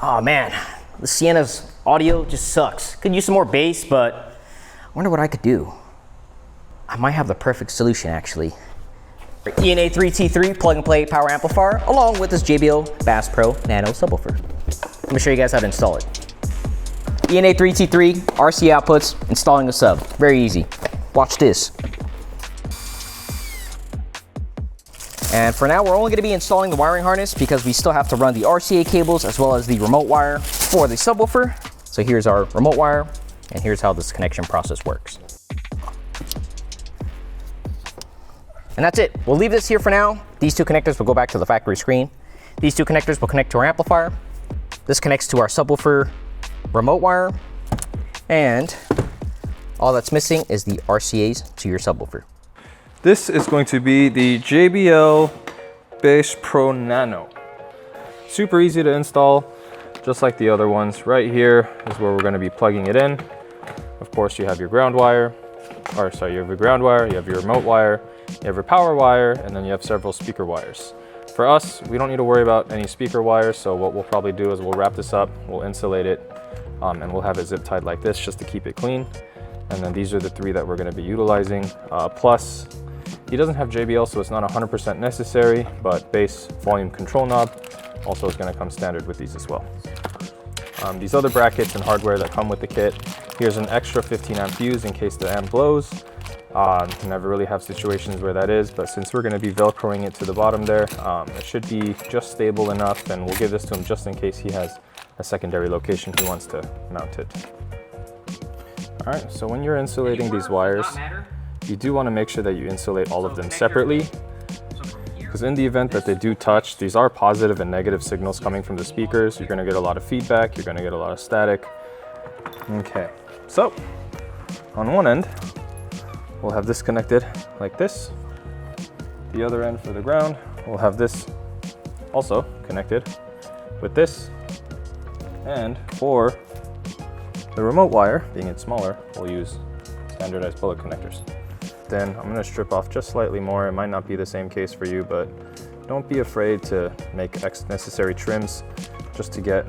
Oh man, the Siena's audio just sucks. Could use some more bass, but I wonder what I could do. I might have the perfect solution actually. ENA-3 T3 plug and play power amplifier along with this JBL BassPro Nano subwoofer. Let me show you guys how to install it. ENA-3 T3 RC outputs, installing a sub. Very easy. Watch this. And for now, we're only gonna be installing the wiring harness because we still have to run the RCA cables as well as the remote wire for the subwoofer. So here's our remote wire, and here's how this connection process works. And that's it. We'll leave this here for now. These two connectors will go back to the factory screen. These two connectors will connect to our amplifier. This connects to our subwoofer remote wire. And all that's missing is the RCAs to your subwoofer. This is going to be the JBL BassPro Nano. Super easy to install, just like the other ones. Right here is where we're going to be plugging it in. Of course, you have your ground wire, you have your ground wire, you have your remote wire, you have your power wire, and then you have several speaker wires. For us, we don't need to worry about any speaker wires, so what we'll probably do is we'll wrap this up, we'll insulate it, and we'll have it zip tied like this just to keep it clean. And then these are the three that we're going to be utilizing. Plus, he doesn't have JBL, so it's not 100% necessary, but bass volume control knob also is going to come standard with these as well. These other brackets and hardware that come with the kit, here's an extra 15 amp fuse in case the amp blows. You never really have situations where that is, but since we're going to be velcroing it to the bottom there, it should be just stable enough, and we'll give this to him just in case he has a secondary location he wants to mount it. All right, so when you're insulating these wires, you do want to make sure that you insulate all of them separately, because in the event that they do touch, these are positive and negative signals coming from the speakers. You're going to get a lot of feedback, you're going to get a lot of static. Okay, so on one end, we'll have this connected like this. The other end for the ground, we'll have this also connected with this. And for the remote wire, being it smaller, we'll use standardized bullet connectors. Then I'm gonna strip off just slightly more. It might not be the same case for you, but don't be afraid to make necessary trims just to get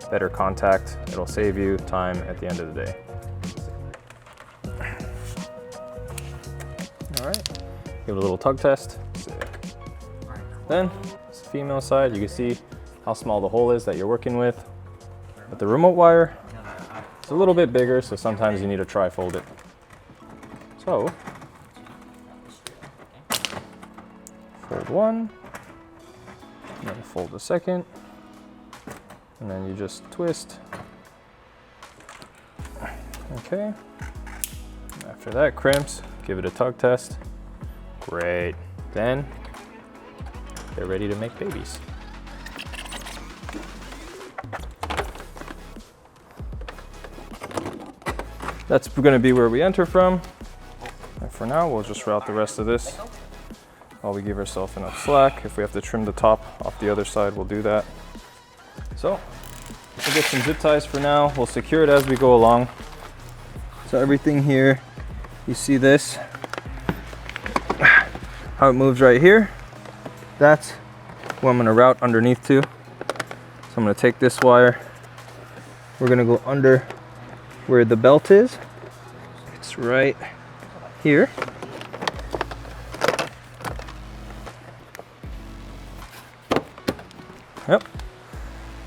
better contact. It'll save you time at the end of the day. All right, give it a little tug test. Sick. Then, it's the female side. You can see how small the hole is that you're working with. But the remote wire, it's a little bit bigger, so sometimes you need to tri-fold it. So, fold one, and then fold the second, and then you just twist. Okay, after that crimps, give it a tug test. Great, then they're ready to make babies. That's gonna be where we enter from. And for now, we'll just route the rest of this while we give ourselves enough slack. If we have to trim the top off the other side, we'll do that. So, we'll get some zip ties for now. We'll secure it as we go along. So everything here, you see this, how it moves right here. That's what I'm gonna route underneath to. So I'm gonna take this wire. We're gonna go under where the belt is. It's right here. Yep.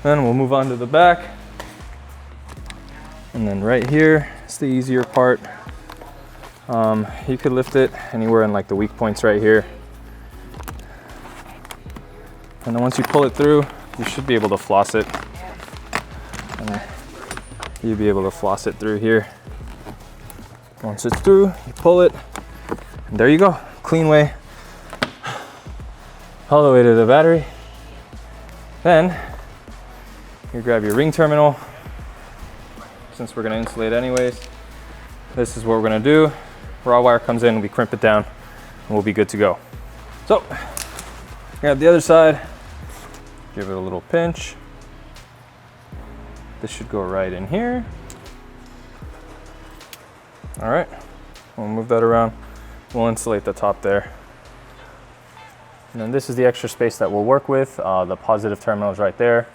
Then we'll move on to the back. And then right here is the easier part. You could lift it anywhere in like the weak points right here. And then once you pull it through, you should be able to floss it. And you'll be able to floss it through here. Once it's through, you pull it, and there you go. Clean way all the way to the battery. Then you grab your ring terminal. Since we're gonna insulate anyways, this is what we're gonna do. Raw wire comes in, we crimp it down, and we'll be good to go. So, grab the other side, give it a little pinch. This should go right in here. All right, we'll move that around. We'll insulate the top there. And then this is the extra space that we'll work with. The positive terminal is right there.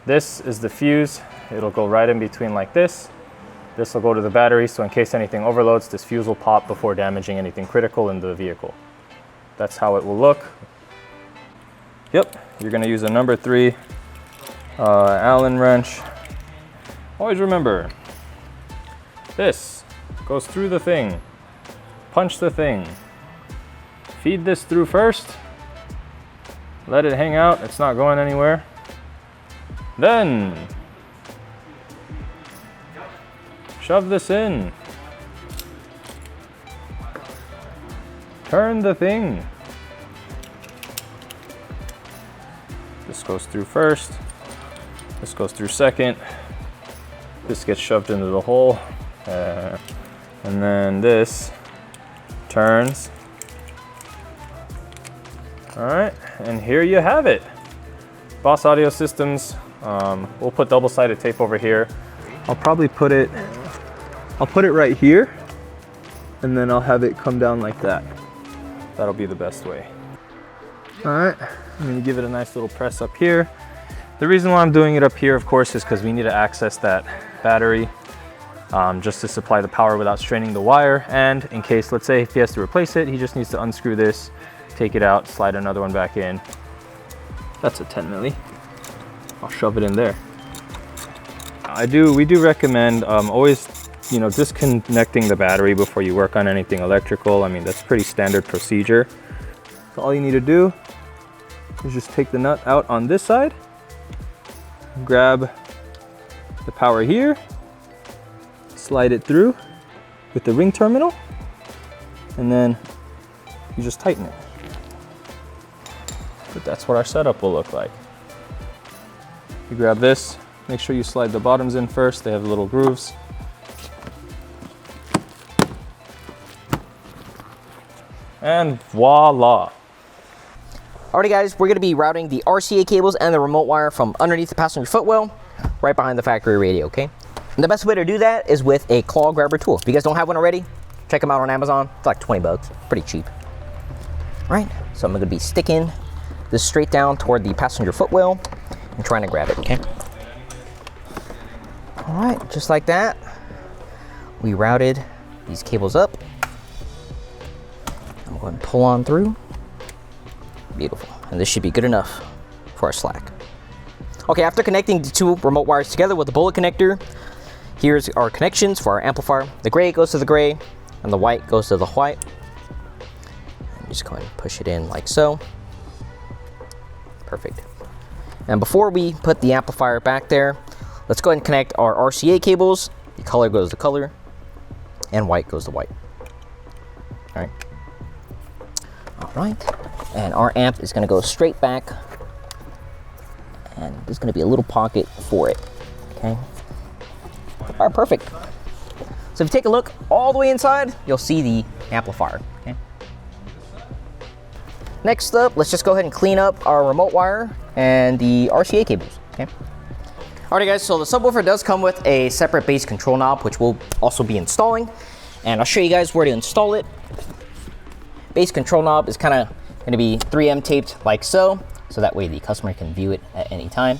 This is the fuse. It'll go right in between like this. This will go to the battery, so in case anything overloads, this fuse will pop before damaging anything critical in the vehicle. That's how it will look. Yep, you're gonna use a number 3 Allen wrench. Always remember, this goes through the thing. Punch the thing. Feed this through first. Let it hang out, it's not going anywhere. Then, shove this in. Turn the thing. This goes through first. This goes through second. This gets shoved into the hole. And then this turns. All right, and here you have it. Boss Audio Systems. We'll put double-sided tape over here. I'll probably put it right here, and then I'll have it come down like that. That'll be the best way. All right, I'm gonna give it a nice little press up here. The reason why I'm doing it up here, of course, is because we need to access that battery just to supply the power without straining the wire. And in case, let's say if he has to replace it, he just needs to unscrew this, take it out, slide another one back in. That's a 10 milli. I'll shove it in there. We do recommend always, disconnecting the battery before you work on anything electrical. I mean, that's pretty standard procedure. So all you need to do is just take the nut out on this side, grab the power here, slide it through with the ring terminal, and then you just tighten it. But that's what our setup will look like. You grab this, make sure you slide the bottoms in first. They have little grooves. And voila. Alrighty guys, we're gonna be routing the RCA cables and the remote wire from underneath the passenger footwell, right behind the factory radio, okay? And the best way to do that is with a claw grabber tool. If you guys don't have one already, check them out on Amazon. It's like 20 bucks, pretty cheap. All right, so I'm gonna be sticking this straight down toward the passenger footwell and trying to grab it, okay? All right, just like that, we routed these cables up. I'm going to pull on through. Beautiful, and this should be good enough for our slack. Okay, after connecting the two remote wires together with the bullet connector, here's our connections for our amplifier. The gray goes to the gray, and the white goes to the white. And just go ahead and push it in like so. Perfect. And before we put the amplifier back there, let's go ahead and connect our RCA cables. The color goes to color, and white goes to white. All right. All right. And our amp is going to go straight back, and there's going to be a little pocket for it. Okay. All right, perfect. So if you take a look all the way inside, you'll see the amplifier. Okay. Next up, let's just go ahead and clean up our remote wire and the RCA cables. Okay. Alright guys, so the subwoofer does come with a separate bass control knob, which we'll also be installing, and I'll show you guys where to install it. Bass control knob is kind of going to be 3M taped like so that way the customer can view it at any time.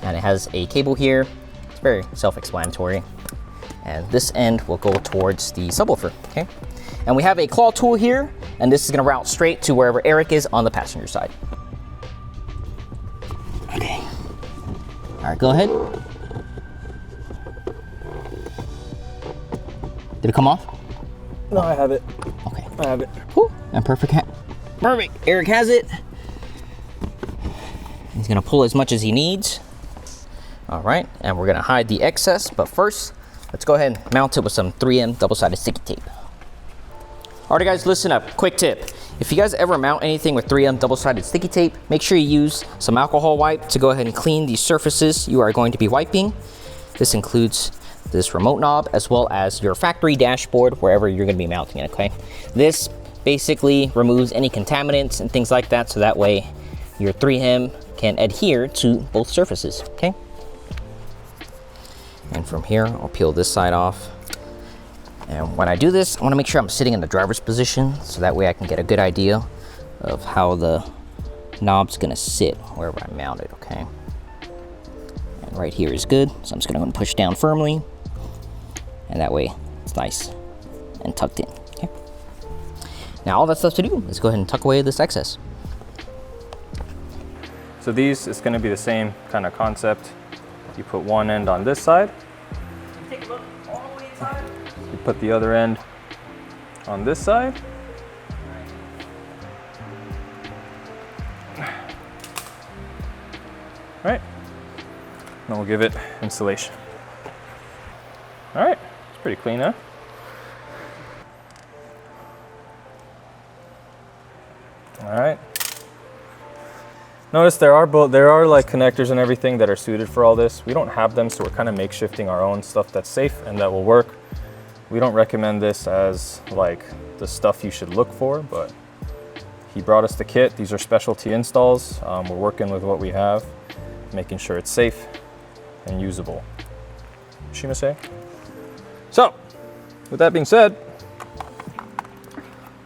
And it has a cable here. It's very self-explanatory. And this end will go towards the subwoofer, okay? And we have a claw tool here, and this is gonna route straight to wherever Eric is on the passenger side. Okay. All right, go ahead. Did it come off? No, I have it. Okay. I have it. Whew, and perfect. Perfect. Eric has it. He's gonna pull as much as he needs. All right, and we're gonna hide the excess, but first, let's go ahead and mount it with some 3M double-sided sticky tape. All right, guys, listen up. Quick tip. If you guys ever mount anything with 3M double-sided sticky tape, make sure you use some alcohol wipe to go ahead and clean the surfaces you are going to be wiping. This includes this remote knob as well as your factory dashboard, wherever you're gonna be mounting it, okay? This basically removes any contaminants and things like that, so that way your 3M can adhere to both surfaces, okay? And from here, I'll peel this side off. And when I do this, I want to make sure I'm sitting in the driver's position, so that way I can get a good idea of how the knob's gonna sit wherever I mount it, okay? right here is good. So I'm just gonna go and push down firmly. And that way it's nice and tucked in. Okay. Now all that's left to do is go ahead and tuck away this excess. So these, it's gonna be the same kind of concept. You put one end on this side. Take a look all the way inside. You put the other end on this side. Right. Then we'll give it insulation. All right, it's pretty clean, huh? All right. Notice there are like connectors and everything that are suited for all this. We don't have them, so we're kind of makeshifting our own stuff that's safe and that will work. We don't recommend this as like the stuff you should look for, but he brought us the kit. These are specialty installs. We're working with what we have, making sure it's safe and usable. Shimase. So, with that being said,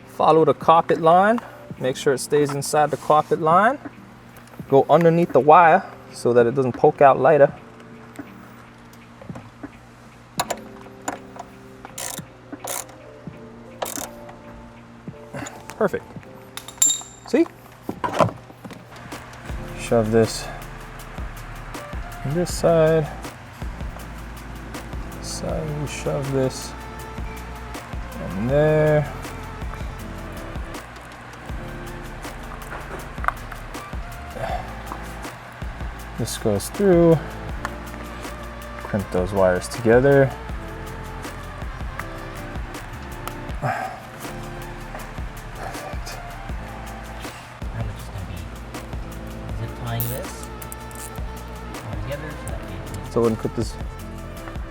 follow the carpet line. Make sure it stays inside the carpet line. Go underneath the wire so that it doesn't poke out later. Perfect. See? Shove this on this side. This side, we shove this in there. This goes through, crimp those wires together. Perfect. I'm just going to be zip tying this all together. So we're going to put this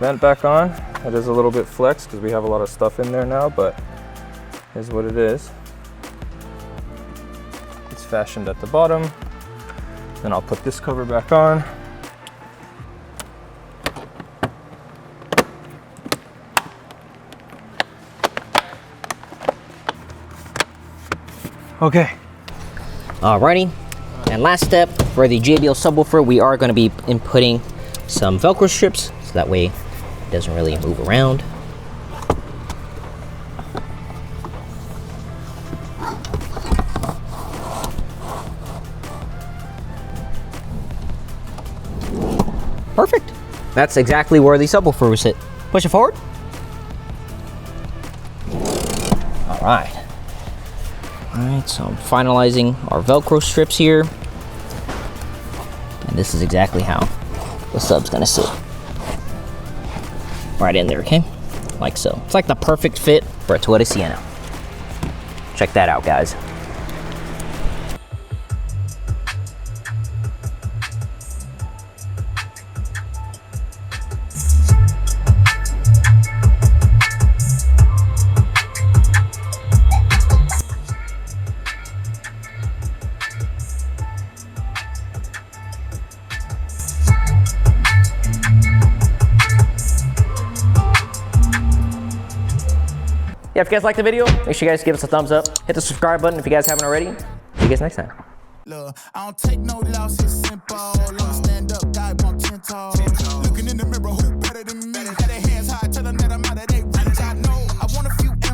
vent back on. It is a little bit flexed because we have a lot of stuff in there now, but here's what it is. It's fashioned at the bottom. Then I'll put this cover back on. Okay. Alrighty, and last step for the JBL subwoofer, we are going to be inputting some Velcro strips, so that way it doesn't really move around. Perfect. That's exactly where the subwoofer will sit. Push it forward. All right. All right, so I'm finalizing our Velcro strips here. And this is exactly how the sub's gonna sit. Right in there, okay? Like so. It's like the perfect fit for a Toyota Sienna. Check that out, guys. Yeah, if you guys liked the video, make sure you guys give us a thumbs up. Hit the subscribe button if you guys haven't already. See you guys next time. Look, I don't take no loss, it's simple. Stand up, guy, want 10 tall. Looking in the mirror, who